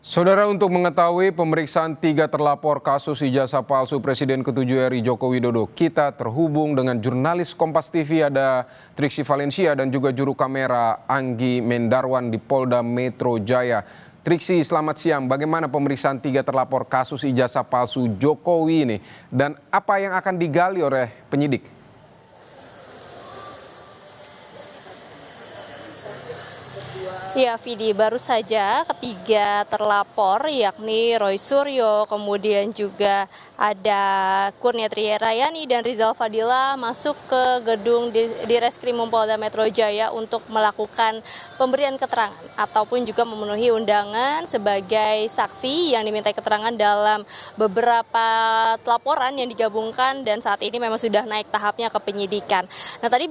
Saudara, untuk mengetahui pemeriksaan 3 terlapor kasus ijazah palsu Presiden ke-7 RI Joko Widodo, kita terhubung dengan jurnalis Kompas TV ada Triksi Valencia dan juga juru kamera Anggi Mendarwan di Polda Metro Jaya. Triksi, selamat siang. Bagaimana pemeriksaan 3 terlapor kasus ijazah palsu Jokowi ini dan apa yang akan digali oleh penyidik? Ya, Vidi, baru saja ketiga terlapor yakni Roy Suryo, kemudian juga ada Kurnia Rayani dan Rizal Fadila masuk ke gedung di Reskrim Polda Metro Jaya untuk melakukan pemberian keterangan ataupun juga memenuhi undangan sebagai saksi yang dimintai keterangan dalam beberapa laporan yang digabungkan dan saat ini memang sudah naik tahapnya ke penyidikan. Nah, tadi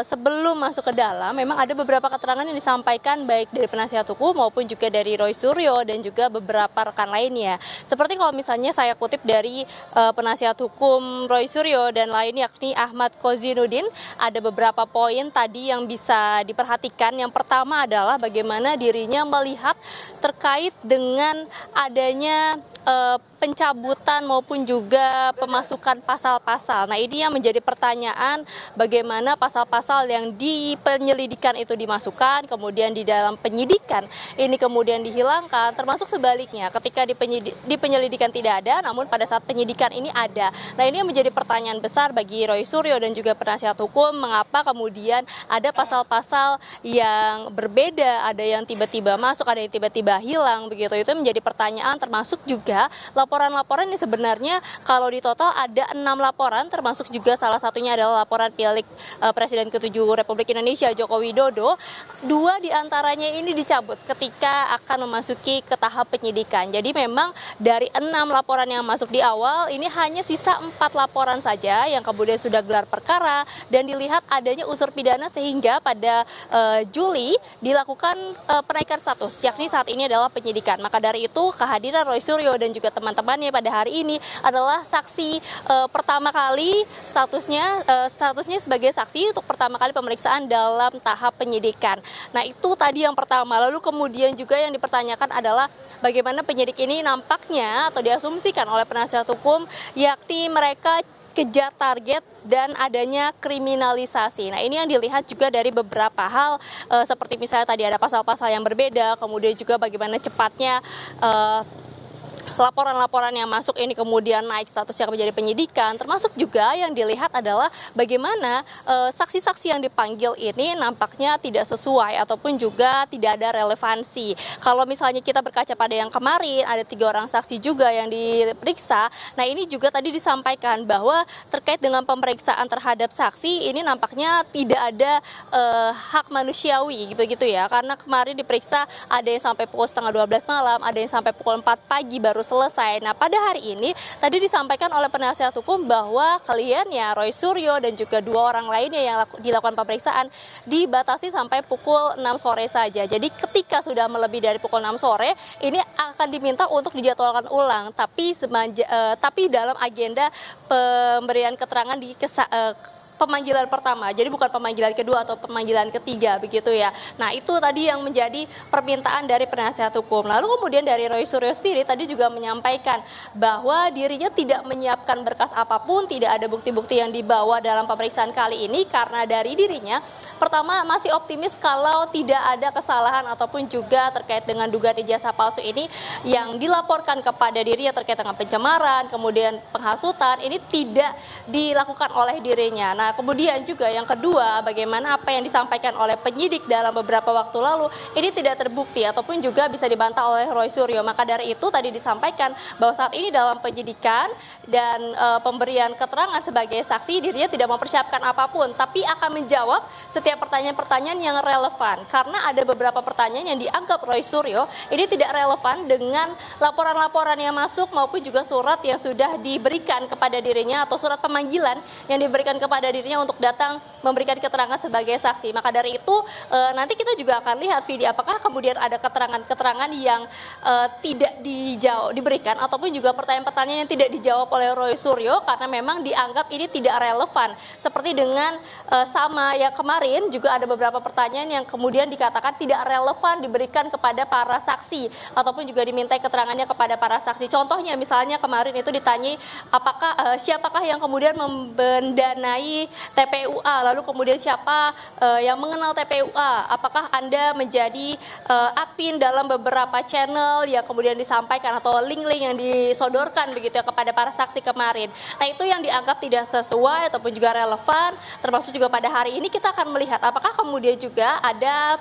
sebelum masuk ke dalam memang ada beberapa keterangan yang disampaikan baik dari penasihat hukum maupun juga dari Roy Suryo dan juga beberapa rekan lainnya. Seperti kalau misalnya saya kutip dari penasihat hukum Roy Suryo dan lainnya yakni Ahmad Kozinudin, ada beberapa poin tadi yang bisa diperhatikan. Yang pertama adalah bagaimana dirinya melihat terkait dengan adanya pencabutan maupun juga pemasukan pasal-pasal. Nah, ini yang menjadi pertanyaan, bagaimana pasal-pasal yang di penyelidikan itu dimasukkan, kemudian di dalam penyidikan ini kemudian dihilangkan, termasuk sebaliknya ketika di penyelidikan tidak ada, namun pada saat penyidikan ini ada. Nah, ini yang menjadi pertanyaan besar bagi Roy Suryo dan juga penasihat hukum, mengapa kemudian ada pasal-pasal yang berbeda, ada yang tiba-tiba masuk, ada yang tiba-tiba hilang, begitu. Itu menjadi pertanyaan, termasuk juga laporan-laporan ini sebenarnya kalau di total ada 6 laporan, termasuk juga salah satunya adalah laporan pileg Presiden ke-7 Republik Indonesia Joko Widodo. 2 diantaranya ini dicabut ketika akan memasuki ke tahap penyidikan. Jadi memang dari 6 laporan yang masuk di awal, ini hanya sisa 4 laporan saja yang kemudian sudah gelar perkara dan dilihat adanya unsur pidana sehingga pada Juli dilakukan penaikan status, yakni saat ini adalah penyidikan. Maka dari itu kehadiran Roy Suryo dan juga teman-temannya pada hari ini adalah saksi pertama kali statusnya sebagai saksi untuk pertama kali pemeriksaan dalam tahap penyidikan. Nah, itu tadi yang pertama. Lalu kemudian juga yang dipertanyakan adalah bagaimana penyidik ini nampaknya atau diasumsikan oleh penasihat hukum yakni mereka kejar target dan adanya kriminalisasi. Nah, ini yang dilihat juga dari beberapa hal seperti misalnya tadi ada pasal-pasal yang berbeda, kemudian juga bagaimana cepatnya laporan-laporan yang masuk ini kemudian naik statusnya menjadi penyidikan, termasuk juga yang dilihat adalah bagaimana saksi-saksi yang dipanggil ini nampaknya tidak sesuai ataupun juga tidak ada relevansi. Kalau misalnya kita berkaca pada yang kemarin, ada 3 orang saksi juga yang diperiksa. Nah, ini juga tadi disampaikan bahwa terkait dengan pemeriksaan terhadap saksi ini nampaknya tidak ada hak manusiawi begitu ya, karena kemarin diperiksa ada yang sampai pukul setengah 12 malam, ada yang sampai pukul 4 pagi baru selesai. Nah, pada hari ini tadi disampaikan oleh penasihat hukum bahwa kliennya Roy Suryo dan juga 2 orang lainnya yang dilakukan pemeriksaan dibatasi sampai pukul 6 sore saja. Jadi ketika sudah melebihi dari pukul 6 sore ini akan diminta untuk dijadwalkan ulang, tapi dalam agenda pemberian keterangan di pemanggilan pertama, jadi bukan pemanggilan kedua atau pemanggilan ketiga begitu ya. Nah, itu tadi yang menjadi permintaan dari penasihat hukum. Lalu kemudian dari Roy Suryo sendiri tadi juga menyampaikan bahwa dirinya tidak menyiapkan berkas apapun, tidak ada bukti-bukti yang dibawa dalam pemeriksaan kali ini karena dari dirinya pertama masih optimis kalau tidak ada kesalahan ataupun juga terkait dengan dugaan ijazah palsu ini yang dilaporkan kepada dirinya terkait dengan pencemaran, kemudian penghasutan, ini tidak dilakukan oleh dirinya. Nah, kemudian juga yang kedua, bagaimana apa yang disampaikan oleh penyidik dalam beberapa waktu lalu ini tidak terbukti ataupun juga bisa dibantah oleh Roy Suryo. Maka dari itu tadi disampaikan bahwa saat ini dalam penyidikan dan pemberian keterangan sebagai saksi dirinya tidak mempersiapkan apapun, tapi akan menjawab setiap pertanyaan-pertanyaan yang relevan karena ada beberapa pertanyaan yang dianggap Roy Suryo ini tidak relevan dengan laporan-laporan yang masuk maupun juga surat yang sudah diberikan kepada dirinya atau surat pemanggilan yang diberikan kepada dirinya untuk datang memberikan keterangan sebagai saksi. Maka dari itu nanti kita juga akan lihat video apakah kemudian ada keterangan-keterangan yang tidak diberikan ataupun juga pertanyaan-pertanyaan yang tidak dijawab oleh Roy Suryo karena memang dianggap ini tidak relevan. Seperti dengan sama yang kemarin juga ada beberapa pertanyaan yang kemudian dikatakan tidak relevan diberikan kepada para saksi ataupun juga dimintai keterangannya kepada para saksi. Contohnya misalnya kemarin itu ditanyai apakah siapakah yang kemudian mendanai TPUA, lalu kemudian siapa yang mengenal TPUA, apakah Anda menjadi admin dalam beberapa channel yang kemudian disampaikan atau link-link yang disodorkan begitu ya kepada para saksi kemarin. Nah itu yang dianggap tidak sesuai ataupun juga relevan, termasuk juga pada hari ini kita akan melihat apakah kemudian juga ada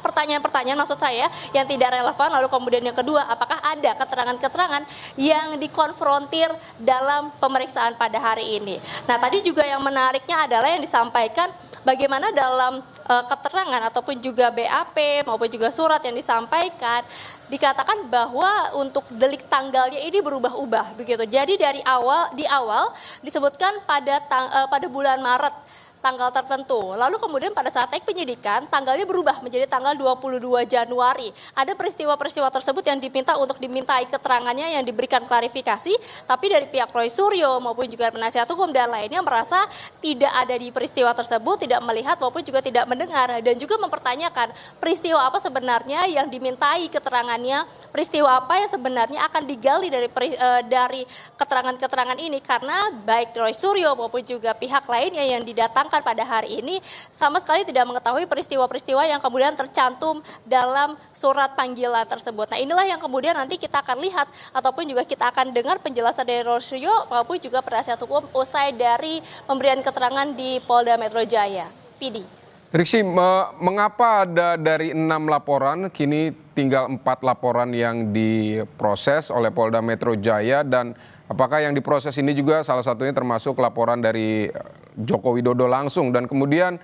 pertanyaan-pertanyaan maksud saya yang tidak relevan, lalu kemudian yang kedua apakah ada keterangan-keterangan yang dikonfrontir dalam pemeriksaan pada hari ini. Nah tadi juga yang menariknya adalah yang disampaikan bagaimana dalam keterangan ataupun juga BAP maupun juga surat yang disampaikan dikatakan bahwa untuk delik tanggalnya ini berubah-ubah begitu. Jadi di awal disebutkan pada bulan Maret tanggal tertentu. Lalu kemudian pada saat naik penyidikan, tanggalnya berubah menjadi tanggal 22 Januari. Ada peristiwa-peristiwa tersebut yang dimintai keterangannya yang diberikan klarifikasi, tapi dari pihak Roy Suryo maupun juga penasihat hukum dan lainnya merasa tidak ada di peristiwa tersebut, tidak melihat maupun juga tidak mendengar dan juga mempertanyakan peristiwa apa sebenarnya yang dimintai keterangannya, peristiwa apa yang sebenarnya akan digali dari keterangan-keterangan ini karena baik Roy Suryo maupun juga pihak lainnya yang didatangkan pada hari ini sama sekali tidak mengetahui peristiwa-peristiwa yang kemudian tercantum dalam surat panggilan tersebut. Nah inilah yang kemudian nanti kita akan lihat ataupun juga kita akan dengar penjelasan dari Roy Suryo maupun juga penasihat hukum usai dari pemberian keterangan di Polda Metro Jaya. Vidi. Triksi, mengapa ada dari 6 laporan, kini tinggal 4 laporan yang diproses oleh Polda Metro Jaya dan apakah yang diproses ini juga salah satunya termasuk laporan dari Joko Widodo langsung dan kemudian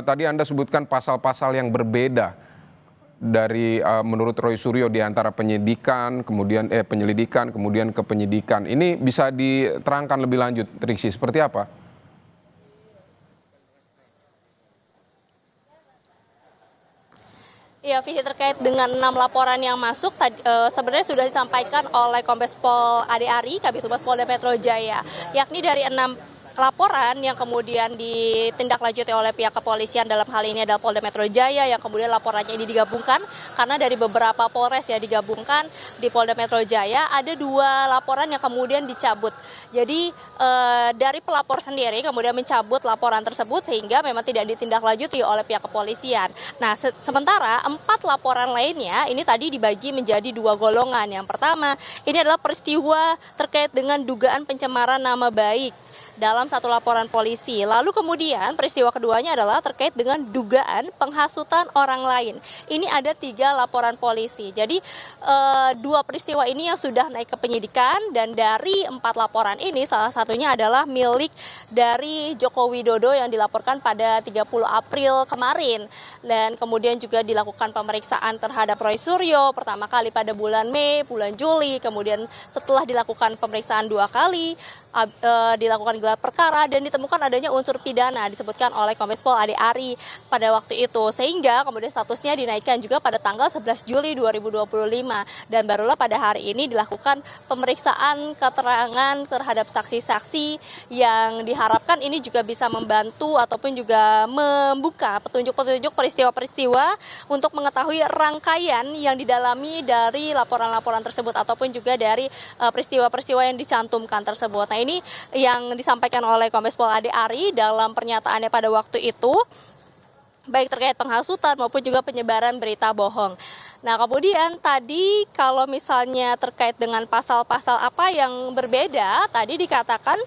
tadi Anda sebutkan pasal-pasal yang berbeda dari menurut Roy Suryo di antara penyelidikan kemudian ke penyidikan. Ini bisa diterangkan lebih lanjut, Triksi, seperti apa? Ya, Vidi, terkait dengan 6 laporan yang masuk, sebenarnya sudah disampaikan oleh Kombes Pol Ade Ari, Kabid Humas Polda Metro Jaya, yakni dari 6 laporan yang kemudian ditindaklanjuti oleh pihak kepolisian dalam hal ini adalah Polda Metro Jaya yang kemudian laporannya ini digabungkan karena dari beberapa Polres ya digabungkan di Polda Metro Jaya ada 2 laporan yang kemudian dicabut. Jadi dari pelapor sendiri kemudian mencabut laporan tersebut sehingga memang tidak ditindaklanjuti oleh pihak kepolisian. Nah sementara 4 laporan lainnya ini tadi dibagi menjadi 2 golongan. Yang pertama ini adalah peristiwa terkait dengan dugaan pencemaran nama baik dalam satu laporan polisi. Lalu kemudian peristiwa keduanya adalah terkait dengan dugaan penghasutan orang lain. Ini ada 3 laporan polisi. Jadi 2 peristiwa ini yang sudah naik ke penyidikan dan dari 4 laporan ini salah satunya adalah milik dari Joko Widodo yang dilaporkan pada 30 April kemarin. Dan kemudian juga dilakukan pemeriksaan terhadap Roy Suryo pertama kali pada bulan Mei, bulan Juli. Kemudian setelah dilakukan pemeriksaan 2 kali, dilakukan gelar perkara dan ditemukan adanya unsur pidana disebutkan oleh Kombes Pol Ade Ari pada waktu itu sehingga kemudian statusnya dinaikkan juga pada tanggal 11 Juli 2025 dan barulah pada hari ini dilakukan pemeriksaan keterangan terhadap saksi-saksi yang diharapkan ini juga bisa membantu ataupun juga membuka petunjuk-petunjuk peristiwa-peristiwa untuk mengetahui rangkaian yang didalami dari laporan-laporan tersebut ataupun juga dari peristiwa-peristiwa yang dicantumkan tersebut. Nah ini yang disampaikan oleh Kombes Pol Ade Ari dalam pernyataannya pada waktu itu, baik terkait penghasutan maupun juga penyebaran berita bohong. Nah kemudian tadi kalau misalnya terkait dengan pasal-pasal apa yang berbeda, tadi dikatakan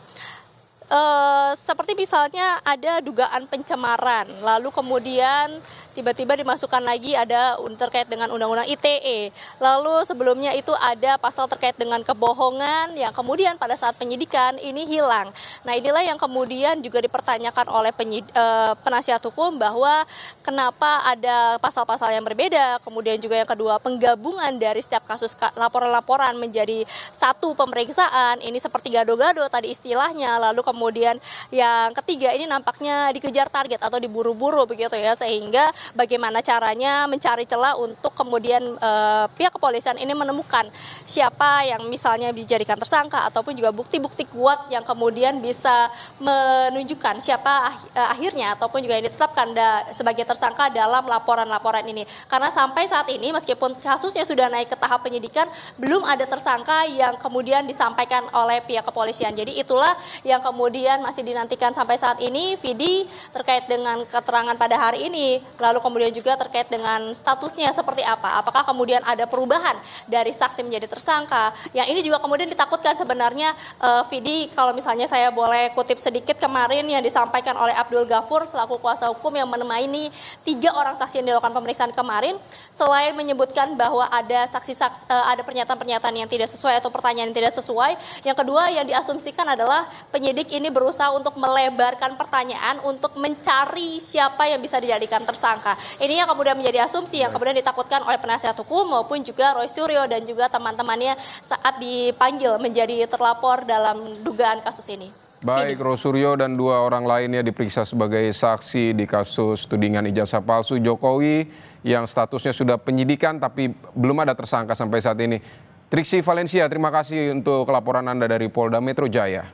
seperti misalnya ada dugaan pencemaran, lalu kemudian tiba-tiba dimasukkan lagi ada terkait dengan Undang-Undang ITE. Lalu sebelumnya itu ada pasal terkait dengan kebohongan yang kemudian pada saat penyidikan ini hilang. Nah inilah yang kemudian juga dipertanyakan oleh penasihat hukum bahwa kenapa ada pasal-pasal yang berbeda. Kemudian juga yang kedua penggabungan dari setiap kasus laporan-laporan menjadi satu pemeriksaan. Ini seperti gado-gado tadi istilahnya. Lalu kemudian yang ketiga ini nampaknya dikejar target atau diburu-buru begitu ya, sehingga bagaimana caranya mencari celah untuk kemudian pihak kepolisian ini menemukan siapa yang misalnya dijadikan tersangka ataupun juga bukti-bukti kuat yang kemudian bisa menunjukkan siapa akhirnya ataupun juga yang ditetapkan sebagai tersangka dalam laporan-laporan ini. Karena sampai saat ini meskipun kasusnya sudah naik ke tahap penyidikan, belum ada tersangka yang kemudian disampaikan oleh pihak kepolisian. Jadi itulah yang kemudian masih dinantikan sampai saat ini, Vidi, terkait dengan keterangan pada hari ini. Lalu kemudian juga terkait dengan statusnya seperti apa. Apakah kemudian ada perubahan dari saksi menjadi tersangka. Yang ini juga kemudian ditakutkan sebenarnya, Vidi, kalau misalnya saya boleh kutip sedikit kemarin yang disampaikan oleh Abdul Ghafur selaku kuasa hukum yang menemani 3 orang saksi yang dilakukan pemeriksaan kemarin, selain menyebutkan bahwa ada ada pernyataan-pernyataan yang tidak sesuai atau pertanyaan yang tidak sesuai. Yang kedua yang diasumsikan adalah penyidik ini berusaha untuk melebarkan pertanyaan untuk mencari siapa yang bisa dijadikan tersangka. Ini yang kemudian menjadi asumsi yang kemudian ditakutkan oleh penasihat hukum maupun juga Roy Suryo dan juga teman-temannya saat dipanggil menjadi terlapor dalam dugaan kasus ini. Baik, Roy Suryo dan 2 orang lainnya diperiksa sebagai saksi di kasus tudingan ijazah palsu Jokowi yang statusnya sudah penyidikan tapi belum ada tersangka sampai saat ini. Triksi Valencia, terima kasih untuk laporan Anda dari Polda Metro Jaya.